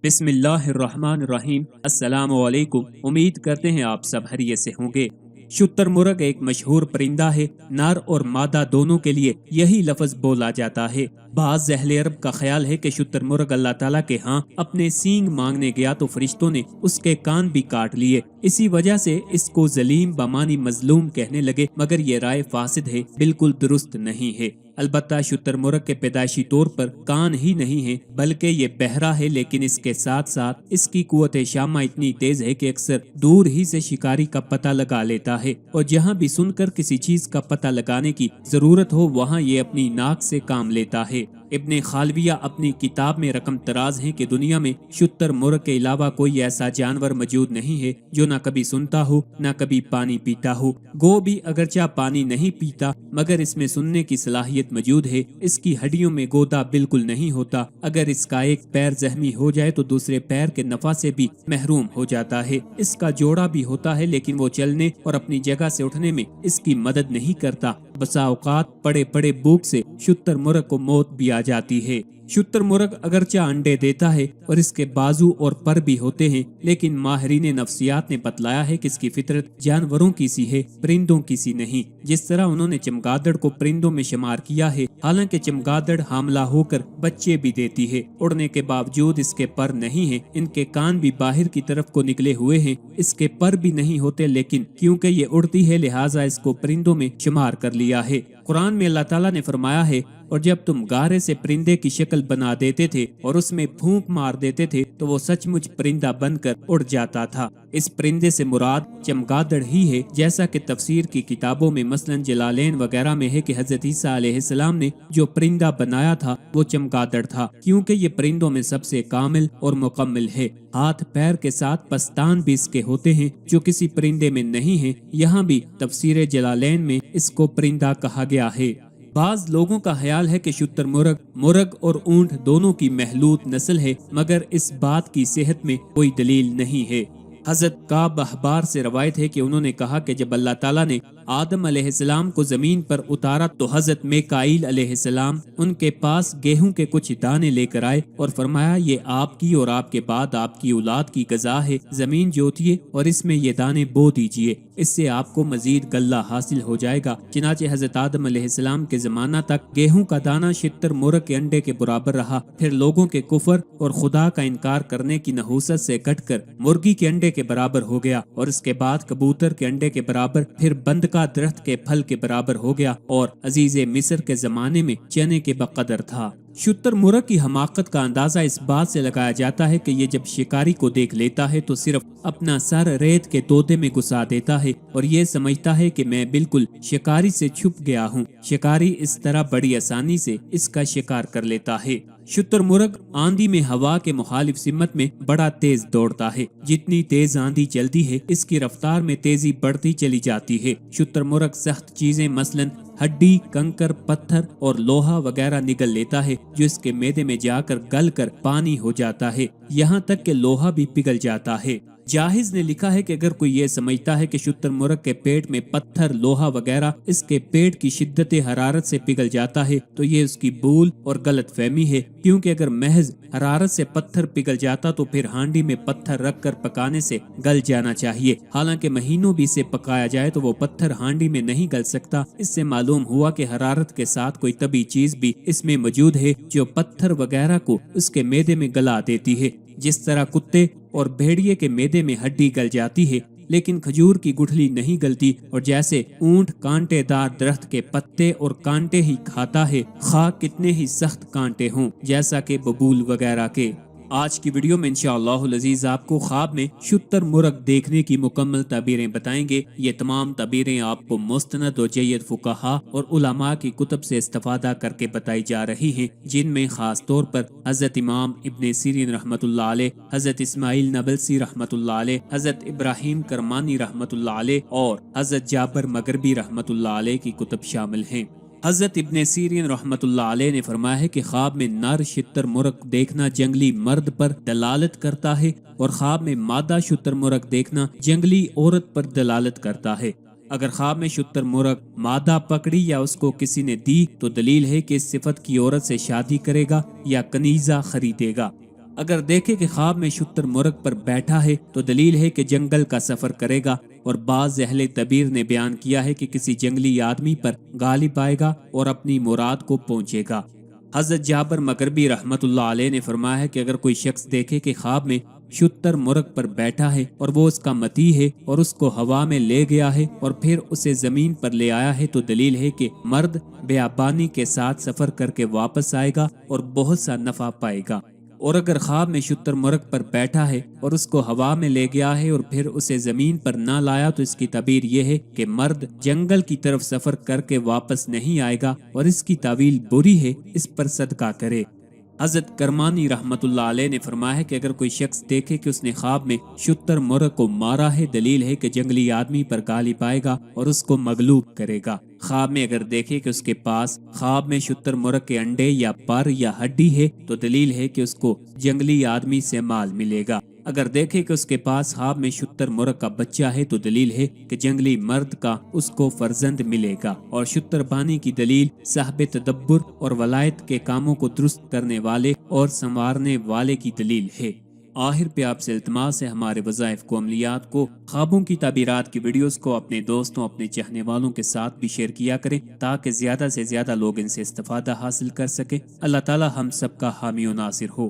बिस्मिल्लाहिर्रहमानिर्रहीम। अस्सलाम वालेकुम। उम्मीद करते हैं आप सब खैरियत से होंगे। शुतुरमुर्ग एक मशहूर परिंदा है। नर और मादा दोनों के लिए यही लफ्ज बोला जाता है। बाज़ अहले अरब का ख्याल है कि शुतुरमुर्ग अल्लाह ताला के यहाँ अपने सींग मांगने गया तो फरिश्तों ने उसके कान भी काट लिए। इसी वजह से इसको जलीम बमानी मजलूम कहने लगे, मगर ये राय फासिद है, बिल्कुल दुरुस्त नहीं है। अलबत्ता शुतुरमुर्ग के पैदाइशी तौर पर कान ही नहीं है, बल्कि ये बहरा है, लेकिन इसके साथ साथ इसकी कुव्वत शामा इतनी तेज है कि अक्सर दूर ही से शिकारी का पता लगा लेता है और जहाँ भी सुनकर किसी चीज का पता लगाने की जरूरत हो वहाँ ये अपनी नाक से काम लेता है। इब्ने खालविया अपनी किताब में रकम तराज है कि दुनिया में शुतुरमुर्ग के अलावा कोई ऐसा जानवर मौजूद नहीं है जो न कभी सुनता हो न कभी पानी पीता हो। गो भी अगरचा पानी नहीं पीता मगर इसमें सुनने की सलाहियत मौजूद है। इसकी हड्डियों में गोदा बिल्कुल नहीं होता। अगर इसका एक पैर जख्मी हो जाए तो दूसरे पैर के नफा से भी महरूम हो जाता है। इसका जोड़ा भी होता है लेकिन वो चलने और अपनी जगह से उठने में इसकी मदद नहीं करता। बसा औकात पड़े पड़े भूख से शुतुरमुर्ग को मौत भी आ जाती है। शुतुरमुर्ग अगरचा अंडे देता है और इसके बाजू और पर भी होते हैं, लेकिन माहिरीन नफ्सियात ने बतलाया है कि इसकी फितरत जानवरों की सी है, परिंदों की सी नहीं। जिस तरह उन्होंने चमगादड़ को परिंदों में शुमार किया है, हालांकि चमगादड़ हामला होकर बच्चे भी देती है। उड़ने के बावजूद इसके पर नहीं है। इनके कान भी बाहर की तरफ को निकले हुए हैं। इसके पर भी नहीं होते, लेकिन क्योंकि ये उड़ती है लिहाजा इसको परिंदों में शुमार कर लिया है। कुरान में अल्लाह ताला ने फरमाया है, और जब तुम गारे से परिंदे की शक्ल बना देते थे और उसमें फूंक मार देते थे तो वो सचमुच परिंदा बनकर उड़ जाता था। इस परिंदे से मुराद चमगादड़ ही है, जैसा कि तफसीर की किताबों में मसलन जलालैन वगैरह में है कि हजरत ईसा अलैहिस्सलाम ने जो परिंदा बनाया था वो चमगादड़ था, क्योंकि ये परिंदों में सबसे कामिल और मुकम्मल है। हाथ पैर के साथ पस्तान भी इसके होते हैं जो किसी परिंदे में नहीं है। यहाँ भी तफसीर जलालैन में इसको परिंदा कहा गया है। बाज लोगों का ख्याल है कि शुतुरमुर्ग मुर्ग और ऊंट दोनों की महलूत नस्ल है, मगर इस बात की सेहत में कोई दलील नहीं है। हजरत काब अहबार से रवायत है कि उन्होंने कहा कि जब अल्लाह ताला ने आदम अलैहिस्सलाम को जमीन पर उतारा तो हजरत मेकाईल अलैहिस्सलाम उनके पास गेहूं के कुछ दाने लेकर आए और फरमाया, ये आपकी और आपके बाद आपकी औलाद की गजा है, जमीन जोतिए और इसमें ये दाने बो दीजिए, इससे आपको मजीद गल्ला हासिल हो जाएगा। चनाचे हजरत आदम अलैहिस्सलाम के जमाना तक गेहूं का दाना शुतुरमुर्ग के अंडे के बराबर रहा। फिर लोगों के कुफर और खुदा का इनकार करने की नहूसत से कटकर मुर्गी के अंडे के बराबर हो गया और इसके बाद कबूतर के अंडे के बराबर, फिर बंद का दरख्त के फल के बराबर हो गया और अजीजे मिस्र के जमाने में चने के बकदर था। शुतुरमुर्ग की हमाकत का अंदाजा इस बात से लगाया जाता है कि ये जब शिकारी को देख लेता है तो सिर्फ अपना सर रेत के तोते में घुसा देता है और ये समझता है कि मैं बिल्कुल शिकारी से छुप गया हूँ। शिकारी इस तरह बड़ी आसानी से इसका शिकार कर लेता है। शुतुरमुर्ग आंधी में हवा के मुखालिफ सिमत में बड़ा तेज दौड़ता है। जितनी तेज आंधी चलती है इसकी रफ्तार में तेजी बढ़ती चली जाती है। शुतुरमुर्ग सख्त चीजें मसलन हड्डी, कंकर, पत्थर और लोहा वगैरह निगल लेता है जो इसके मैदे में जाकर गल कर पानी हो जाता है। यहाँ तक कि लोहा भी पिघल जाता है। जाहिज ने लिखा है कि अगर कोई ये समझता है कि शुतुरमुर्ग के पेट में पत्थर, लोहा वगैरह इसके पेट की शिद्दत हरारत से पिघल जाता है तो ये उसकी भूल और गलत फहमी है, क्योंकि अगर महज हरारत से पत्थर पिघल जाता तो फिर हांडी में पत्थर रखकर पकाने से गल जाना चाहिए। हालांकि महीनों भी इसे पकाया जाए तो वो पत्थर हांडी में नहीं गल सकता। इससे मालूम हुआ कि हरारत के साथ कोई तभी चीज भी इसमें मौजूद है जो पत्थर वगैरह को उसके मैदे में गला देती है। जिस तरह कुत्ते और भेड़िए के मैदे में हड्डी गल जाती है लेकिन खजूर की गुठली नहीं गलती, और जैसे ऊंट कांटेदार दरख्त के पत्ते और कांटे ही खाता है, खा कितने ही सख्त कांटे हों, जैसा कि बबूल वगैरह के। आज की वीडियो में इंशाअल्लाहुल अजीज आपको ख्वाब में शुतुरमुर्ग देखने की मुकम्मल तबीरें बताएंगे। ये तमाम तबीरें आपको मुस्तनद और जय्यद फुकाहा और उलमा की कुतुब से इस्तिफादा करके बताई जा रही हैं, जिनमें खास तौर पर हजरत इमाम इब्ने सीरीन रहमतुल्लाह अलैह, हजरत इस्माइल नबलसी रहमतुल्लाह अलैह, हजरत इब्राहिम करमानी रहमतुल्लाह अलैह और हजरत जाबर मगरबी रहमतुल्लाह अलैह की कुतुब शामिल हैं। हजरत इब्ने सीरीन रहमतुल्लाह अलैह ने फरमाया है कि ख्वाब में नर शुतुरमुर्ग देखना जंगली मर्द पर दलालत करता है और ख्वाब में मादा शुतुरमुर्ग देखना जंगली औरत पर दलालत करता है। अगर ख्वाब में शुतुरमुर्ग मादा पकड़ी या उसको किसी ने दी तो दलील है कि इस सिफत की औरत से शादी करेगा या कनीजा खरीदेगा। اگر دیکھے کہ خواب میں شتر مرغ پر بیٹھا ہے تو دلیل ہے کہ جنگل کا سفر کرے گا، اور بعض اہل تعبیر نے بیان کیا ہے کہ کسی جنگلی آدمی پر غالب آئے گا اور اپنی مراد کو پہنچے گا۔ حضرت جابر مغربی رحمت اللہ علیہ نے فرمایا ہے کہ اگر کوئی شخص دیکھے کہ خواب میں شتر مرغ پر بیٹھا ہے اور وہ اس کا متی ہے اور اس کو ہوا میں لے گیا ہے اور پھر اسے زمین پر لے آیا ہے، تو دلیل ہے کہ مرد بیابانی کے ساتھ سفر کر کے واپس آئے گا اور بہت سا نفع پائے گا۔ اور اگر خواب میں شتر مرغ پر بیٹھا ہے اور اس کو ہوا میں لے گیا ہے اور پھر اسے زمین پر نہ لایا، تو اس کی تعبیر یہ ہے کہ مرد جنگل کی طرف سفر کر کے واپس نہیں آئے گا اور اس کی تعویل بری ہے، اس پر صدقہ کرے۔ حضرت کرمانی رحمت اللہ علیہ نے فرمایا ہے کہ اگر کوئی شخص دیکھے کہ اس نے خواب میں شتر مرغ کو مارا ہے، دلیل ہے کہ جنگلی آدمی پر غالب آئے گا اور اس کو مغلوب کرے گا۔ خواب میں اگر دیکھے کہ اس کے پاس خواب میں شتر مرغ کے انڈے یا پر یا ہڈی ہے، تو دلیل ہے کہ اس کو جنگلی آدمی سے مال ملے گا۔ اگر دیکھے کہ اس کے پاس خواب میں شتر مرغ کا بچہ ہے، تو دلیل ہے کہ جنگلی مرد کا اس کو فرزند ملے گا۔ اور شتر بانی کی دلیل صاحب تدبر اور ولایت کے کاموں کو درست کرنے والے اور سنوارنے والے کی دلیل ہے۔ آخر پہ آپ سے التماس ہے ہمارے وظائف کو، عملیات کو، خوابوں کی تعبیرات کی ویڈیوز کو اپنے دوستوں، اپنے چاہنے والوں کے ساتھ بھی شیئر کیا کریں تاکہ زیادہ سے زیادہ لوگ ان سے استفادہ حاصل کر سکیں۔ اللہ تعالی ہم سب کا حامی و ناصر ہو۔